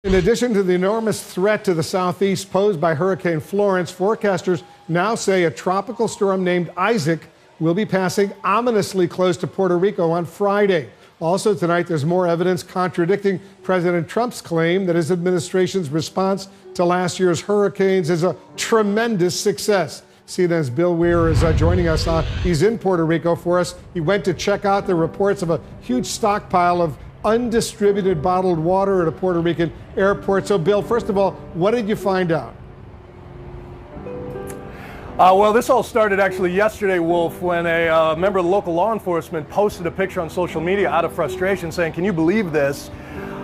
In addition to the enormous threat to the southeast posed by Hurricane Florence, forecasters now say a tropical storm named Isaac will be passing ominously close to Puerto Rico on Friday. Also tonight, there's more evidence contradicting President Trump's claim that his administration's response to last year's hurricanes is a tremendous success. CNN's Bill Weir is joining us. He's in Puerto Rico for us. He went to check out the reports of a huge stockpile of undistributed bottled water at a Puerto Rican airport. So, Bill, first of all, what did you find out? Well, this all started actually yesterday, Wolf, when a member of the local law enforcement posted a picture on social media out of frustration saying, "Can you believe this?"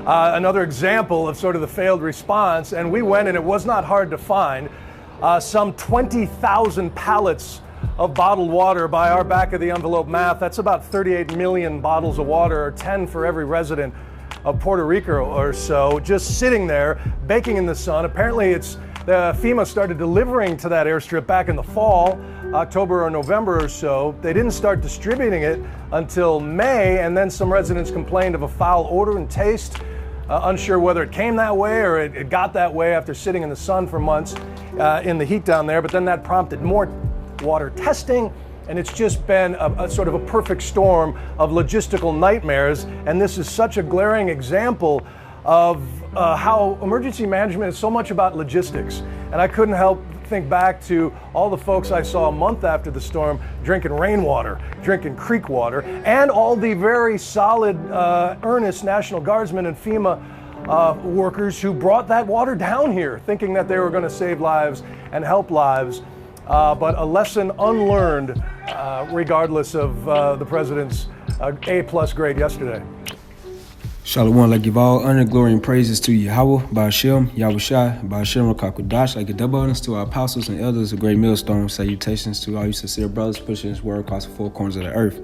Another example of sort of the failed response. And we went, and it was not hard to find, some 20,000 pallets of bottled water. By our back of the envelope math, that's about 38 million bottles of water, or 10 for every resident of Puerto Rico or so, just sitting there, baking in the sun. Apparently FEMA started delivering to that airstrip back in the fall, October or November or so. They didn't start distributing it until May, and then some residents complained of a foul odor and taste, unsure whether it came that way or it got that way after sitting in the sun for months in the heat down there. But then that prompted more water testing, and it's just been a sort of a perfect storm of logistical nightmares. And this is such a glaring example of how emergency management is so much about logistics. And I couldn't help think back to all the folks I saw a month after the storm drinking rainwater, drinking creek water, and all the very solid, earnest National Guardsmen and FEMA workers who brought that water down here, thinking that they were going to save lives and help lives. But a lesson unlearned, regardless of the president's A+ grade yesterday. Shalom, like give all honor, glory, and praises to Yahweh, Ba'ashem, Yahushua, Ba'ashem, Rakakudash, like a double honors to our apostles and elders, a great millstone. Salutations to all you sincere brothers pushing his word across the four corners of the earth.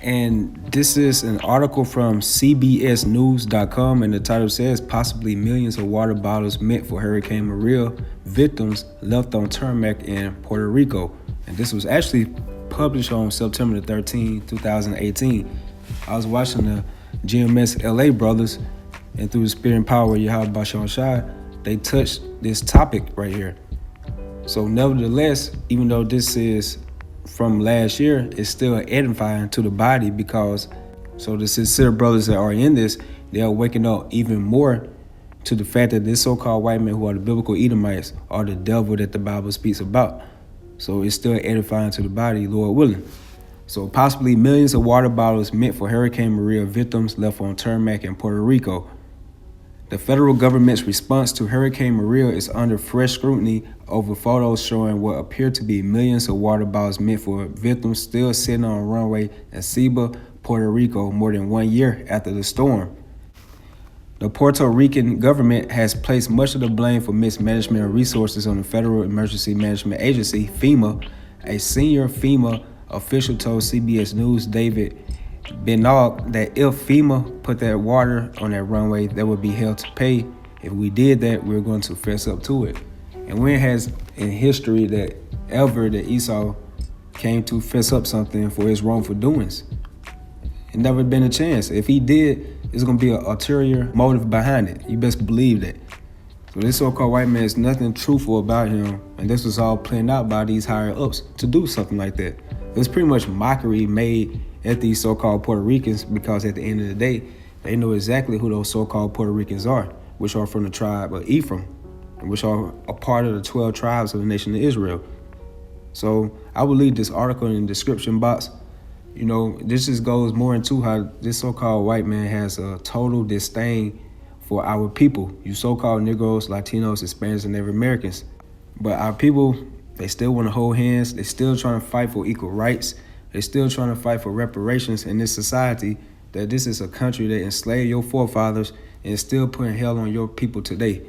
And this is an article from CBSnews.com, and the title says, possibly millions of water bottles meant for Hurricane Maria victims left on tarmac in Puerto Rico. And this was actually published on September the 13th, 2018. I was watching the GMS brothers, and through the spirit and power of Yahweh Bashar Shai, they touched this topic right here. So nevertheless, even though this is from last year, it's still edifying to the body, because so the sincere brothers that are in this, they are waking up even more to the fact that this so-called white men who are the biblical Edomites are the devil that the Bible speaks about. So it's still edifying to the body, Lord willing. So possibly millions of water bottles meant for Hurricane Maria victims left on tarmac in Puerto Rico. The federal government's response to Hurricane Maria is under fresh scrutiny over photos showing what appear to be millions of water bottles meant for victims still sitting on a runway in Ceiba, Puerto Rico, more than 1 year after the storm. The Puerto Rican government has placed much of the blame for mismanagement of resources on the Federal Emergency Management Agency, FEMA. A senior FEMA official told CBS News David Benog that if FEMA put that water on that runway, they would be held to pay. If we did that, we're going to fess up to it. And when has in history that Esau came to fess up something for his wrongful doings? It never been a chance. If he did, there's going to be an ulterior motive behind it. You best believe that. So this so-called white man is nothing truthful about him, and this was all planned out by these higher ups to do something like that. It's pretty much mockery made at these so-called Puerto Ricans, because at the end of the day, they know exactly who those so-called Puerto Ricans are, which are from the tribe of Ephraim, which are a part of the 12 tribes of the nation of Israel. So I will leave this article in the description box. You know, this just goes more into how this so-called white man has a total disdain for our people, you so-called Negroes, Latinos, Hispanics, and Native Americans. But our people, they still want to hold hands. They're still trying to fight for equal rights. They're still trying to fight for reparations in this society, that this is a country that enslaved your forefathers and is still putting hell on your people today.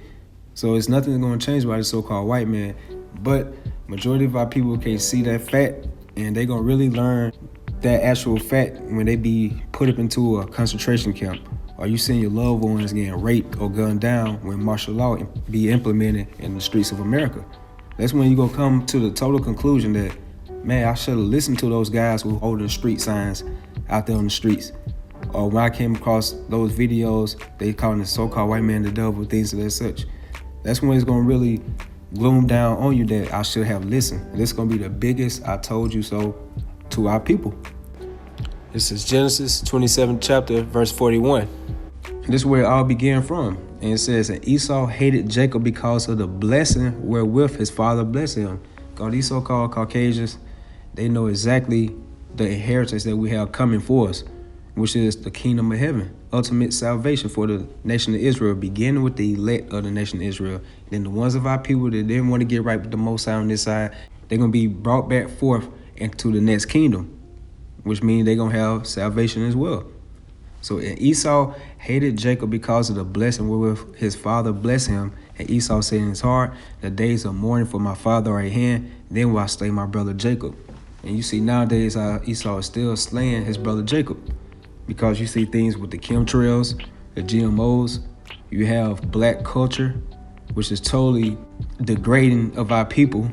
So it's nothing going to change by the so-called white man. But majority of our people can't see that fact, and they're going to really learn that actual fact when they be put up into a concentration camp, or you seeing your loved ones getting raped or gunned down when martial law be implemented in the streets of America. That's when you gonna come to the total conclusion that, man, I should have listened to those guys who holding street signs out there on the streets, or when I came across those videos, they calling the so-called white man the devil, things of that such. That's when it's gonna really gloom down on you that I should have listened. This is gonna be the biggest I told you so to our people. This is Genesis 27th chapter, verse 41. And this is where it all began from. And it says, and Esau hated Jacob because of the blessing wherewith his father blessed him. God, these so-called Caucasians, they know exactly the inheritance that we have coming for us, which is the kingdom of heaven, ultimate salvation for the nation of Israel, beginning with the elect of the nation of Israel. Then the ones of our people that didn't want to get right with the Most High on this side, they're going to be brought back forth into the next kingdom, which means they're going to have salvation as well. So Esau hated Jacob because of the blessing wherewith his father blessed him. And Esau said in his heart, the days of mourning for my father are at hand, then will I slay my brother Jacob. And you see nowadays how Esau is still slaying his brother Jacob, because you see things with the chemtrails, the GMOs. You have black culture, which is totally degrading of our people.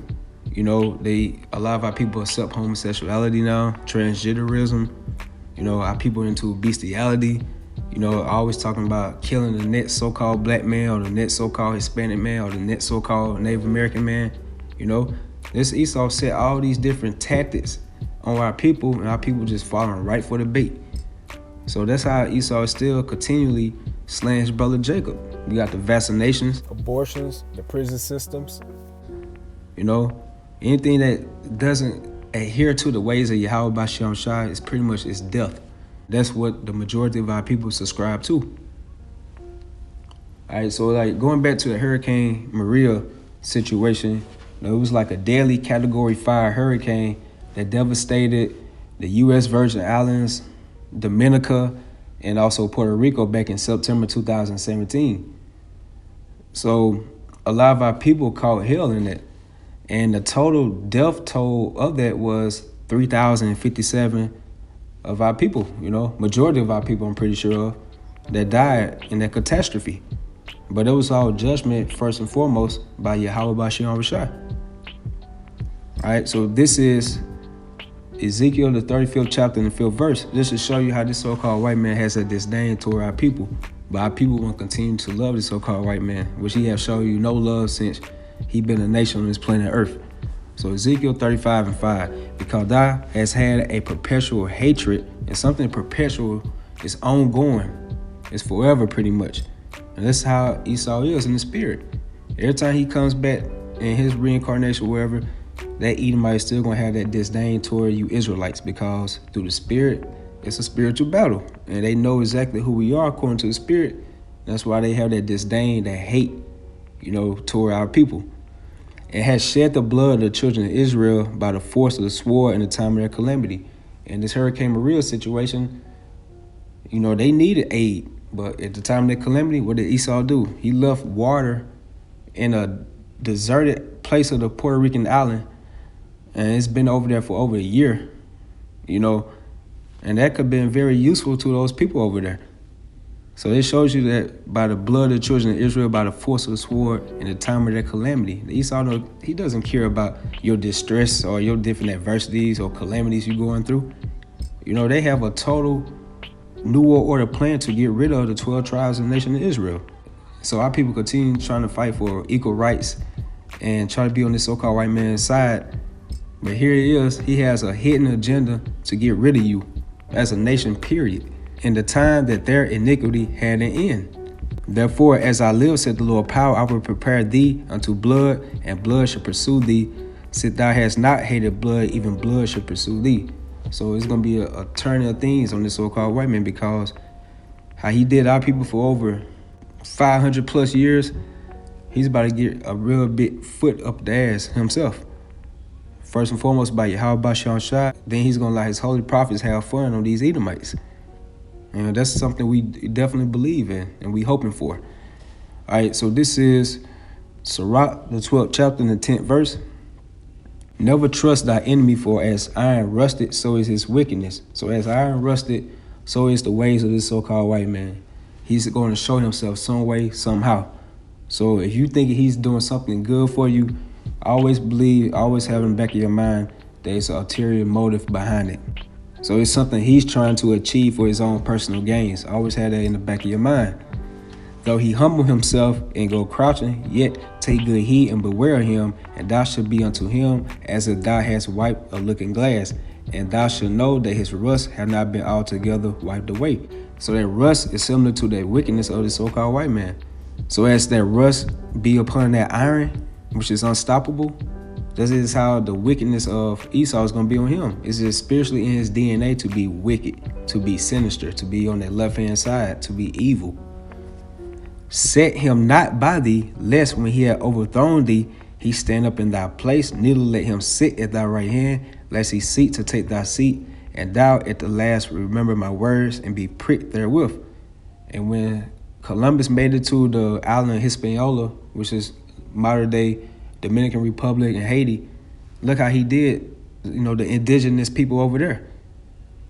You know, a lot of our people accept homosexuality now, transgenderism. You know, our people into bestiality. You know, always talking about killing the next so-called black man, or the next so-called Hispanic man, or the next so-called Native American man. You know, this Esau set all these different tactics on our people, and our people just falling right for the bait. So that's how Esau is still continually slaying his brother Jacob. We got the vaccinations, abortions, the prison systems. You know, anything that doesn't adhere to the ways of Yahweh B'Shem Shai is pretty much its death. That's what the majority of our people subscribe to. All right, so like going back to the Hurricane Maria situation, it was like a deadly Category 5 hurricane that devastated the U.S. Virgin Islands, Dominica, and also Puerto Rico back in September 2017. So a lot of our people caught hell in it. And the total death toll of that was 3,057 of our people, you know, majority of our people, I'm pretty sure of, that died in that catastrophe. But it was all judgment, first and foremost, by Yahweh B'Shem Shai. All right, so this is Ezekiel, the 35th chapter and the 5th verse. This to show you how this so-called white man has a disdain toward our people. But our people want to continue to love this so-called white man, which he has shown you no love since he been a nation on this planet Earth. So Ezekiel 35:5, because thou hast had a perpetual hatred, and something perpetual is ongoing, it's forever pretty much. And that's how Esau is in the spirit. Every time he comes back in his reincarnation, wherever, that Edomite is still going to have that disdain toward you Israelites, because through the spirit, it's a spiritual battle. And they know exactly who we are according to the spirit. That's why they have that disdain, that hate, you know, toward our people. And has shed the blood of the children of Israel by the force of the sword in the time of their calamity. In this Hurricane Maria situation, you know, they needed aid. But at the time of their calamity, what did Esau do? He left water in a deserted place of the Puerto Rican island. And it's been over there for over a year, you know. And that could have been very useful to those people over there. So it shows you that by the blood of the children of Israel, by the force of the sword, in the time of their calamity, Esau, he doesn't care about your distress or your different adversities or calamities you're going through. You know, they have a total New World Order plan to get rid of the 12 tribes of the nation of Israel. So our people continue trying to fight for equal rights and try to be on this so-called white man's side. But here he is, he has a hidden agenda to get rid of you as a nation, period, in the time that their iniquity had an end. Therefore, as I live, said the Lord power, I will prepare thee unto blood, and blood shall pursue thee. Since thou hast not hated blood, even blood shall pursue thee. So it's going to be a turn of things on this so-called white man, because how he did our people for over 500 plus years, he's about to get a real big foot up the ass himself. First and foremost by Yahweh B'Shem Shai, then he's going to let his holy prophets have fun on these Edomites. And that's something we definitely believe in and we hoping for. All right, so this is Sirach, the 12th chapter and the 10th verse. Never trust thy enemy, for as iron rusted, so is his wickedness. So as iron rusted, so is the ways of this so-called white man. He's going to show himself some way, somehow. So if you think he's doing something good for you, always believe, always have in the back of your mind, there's an ulterior motive behind it. So it's something he's trying to achieve for his own personal gains. Always have that in the back of your mind. Though he humble himself and go crouching, yet take good heed and beware of him, and thou shalt be unto him as if thou hast wiped a looking glass, and thou shalt know that his rust have not been altogether wiped away. So that rust is similar to the wickedness of the so-called white man. So as that rust be upon that iron, which is unstoppable, this is how the wickedness of Esau is going to be on him. It's just spiritually in his DNA to be wicked, to be sinister, to be on that left-hand side, to be evil. Set him not by thee, lest when he had overthrown thee, he stand up in thy place, neither let him sit at thy right hand, lest he seek to take thy seat, and thou at the last remember my words and be pricked therewith. And when Columbus made it to the island of Hispaniola, which is modern day Dominican Republic and Haiti, look how he did, the indigenous people over there.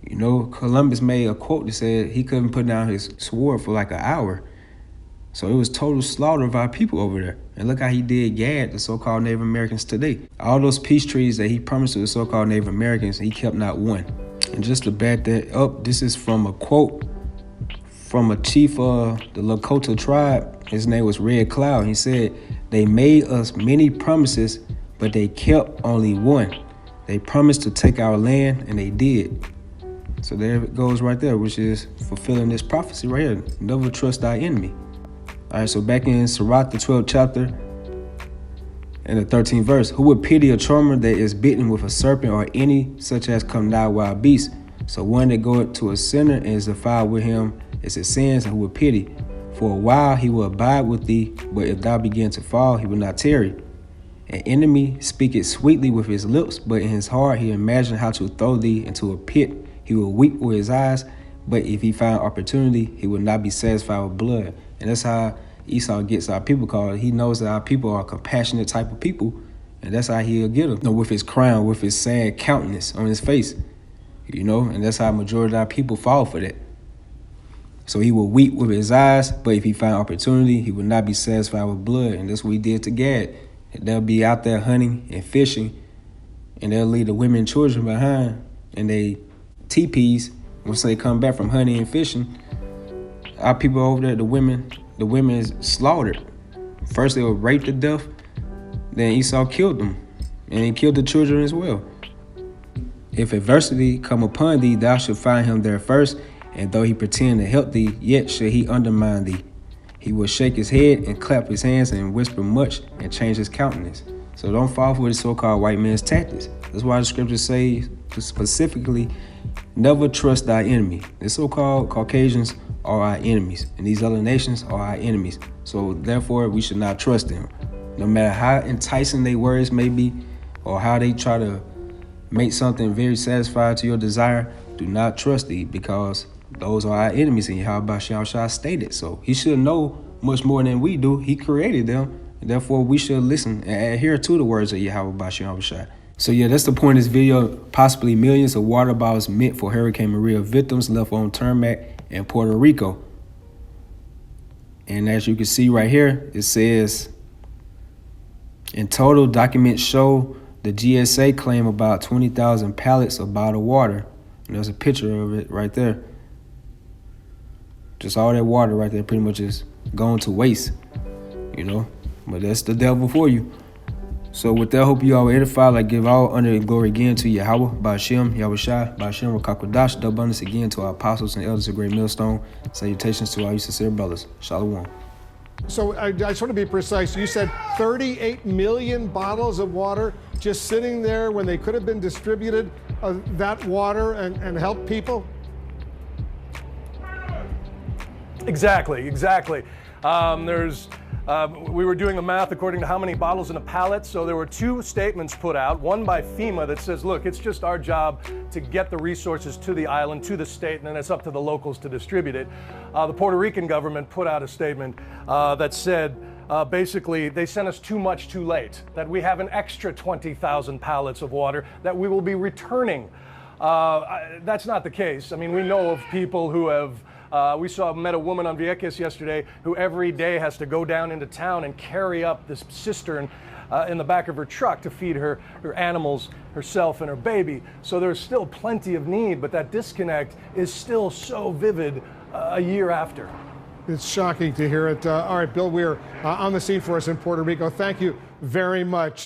Columbus made a quote that said he couldn't put down his sword for like an hour. So it was total slaughter of our people over there. And look how he did gad the so-called Native Americans today. All those peace treaties that he promised to the so-called Native Americans, he kept not one. And just to back that up, this is from a quote from a chief of the Lakota tribe. His name was Red Cloud. He said, "They made us many promises, but they kept only one. They promised to take our land, and they did." So there it goes right there, which is fulfilling this prophecy right here. Never trust thy enemy. All right, so back in Sirach, the 12th chapter, and the 13th verse, who would pity a charmer that is bitten with a serpent, or any such as come nigh wild beast? So one that goeth to a sinner and is defiled with him is his sins, and who would pity? For a while he will abide with thee, but if thou begin to fall, he will not tarry. An enemy speaketh sweetly with his lips, but in his heart he imagined how to throw thee into a pit. He will weep with his eyes, but if he find opportunity, he will not be satisfied with blood. And that's how Esau gets our people called. He knows that our people are compassionate type of people, and that's how he'll get them. With his crown, with his sad countenance on his face, and that's how majority of our people fall for that. So he will weep with his eyes, but if he find opportunity, he will not be satisfied with blood. And that's what he did to Gad. They'll be out there hunting and fishing, and they'll leave the women and children behind, and they teepees once they come back from hunting and fishing. Our people over there, the women is slaughtered. First they were raped to death, then Esau killed them, and he killed the children as well. If adversity come upon thee, thou shalt find him there first, and though he pretend to help thee, yet shall he undermine thee. He will shake his head and clap his hands and whisper much and change his countenance. So don't fall for the so-called white man's tactics. That's why the scriptures say specifically, never trust thy enemy. The so-called Caucasians are our enemies, and these other nations are our enemies. So therefore, we should not trust them. No matter how enticing their words may be, or how they try to make something very satisfying to your desire, do not trust thee, because those are our enemies, and Yahweh Shah stated so. He should know much more than we do. He created them, and therefore we should listen and adhere to the words of Yahweh Shah. So yeah, that's the point of this video. Possibly millions of water bottles meant for Hurricane Maria victims left on tarmac in Puerto Rico. And as you can see right here, it says, in total, documents show the GSA claim about 20,000 pallets of bottled water. And there's a picture of it right there. Just all that water right there pretty much is going to waste, But that's the devil for you. So with that, I hope you all were edified. Give all honor and glory again to Yahweh, Ba'Shem, Yahweh Shai, Ba'Shem, Rakakwadash, double abundance again to our apostles and elders of Great Millstone. Salutations to all you sincere brothers. Shalom. So I just want to be precise. You said 38 million bottles of water just sitting there when they could have been distributed, that water, and help people? Exactly. We were doing the math according to how many bottles in a pallet. So there were two statements put out, one by FEMA that says, look, it's just our job to get the resources to the island, to the state, and then it's up to the locals to distribute it. The Puerto Rican government put out a statement that said, basically, they sent us too much too late, that we have an extra 20,000 pallets of water that we will be returning. That's not the case. I mean, we know of people who have Met a woman on Vieques yesterday who every day has to go down into town and carry up this cistern in the back of her truck to feed her animals, herself, and her baby. So there's still plenty of need, but that disconnect is still so vivid a year after. It's shocking to hear it. All right, Bill Weir on the scene for us in Puerto Rico. Thank you very much.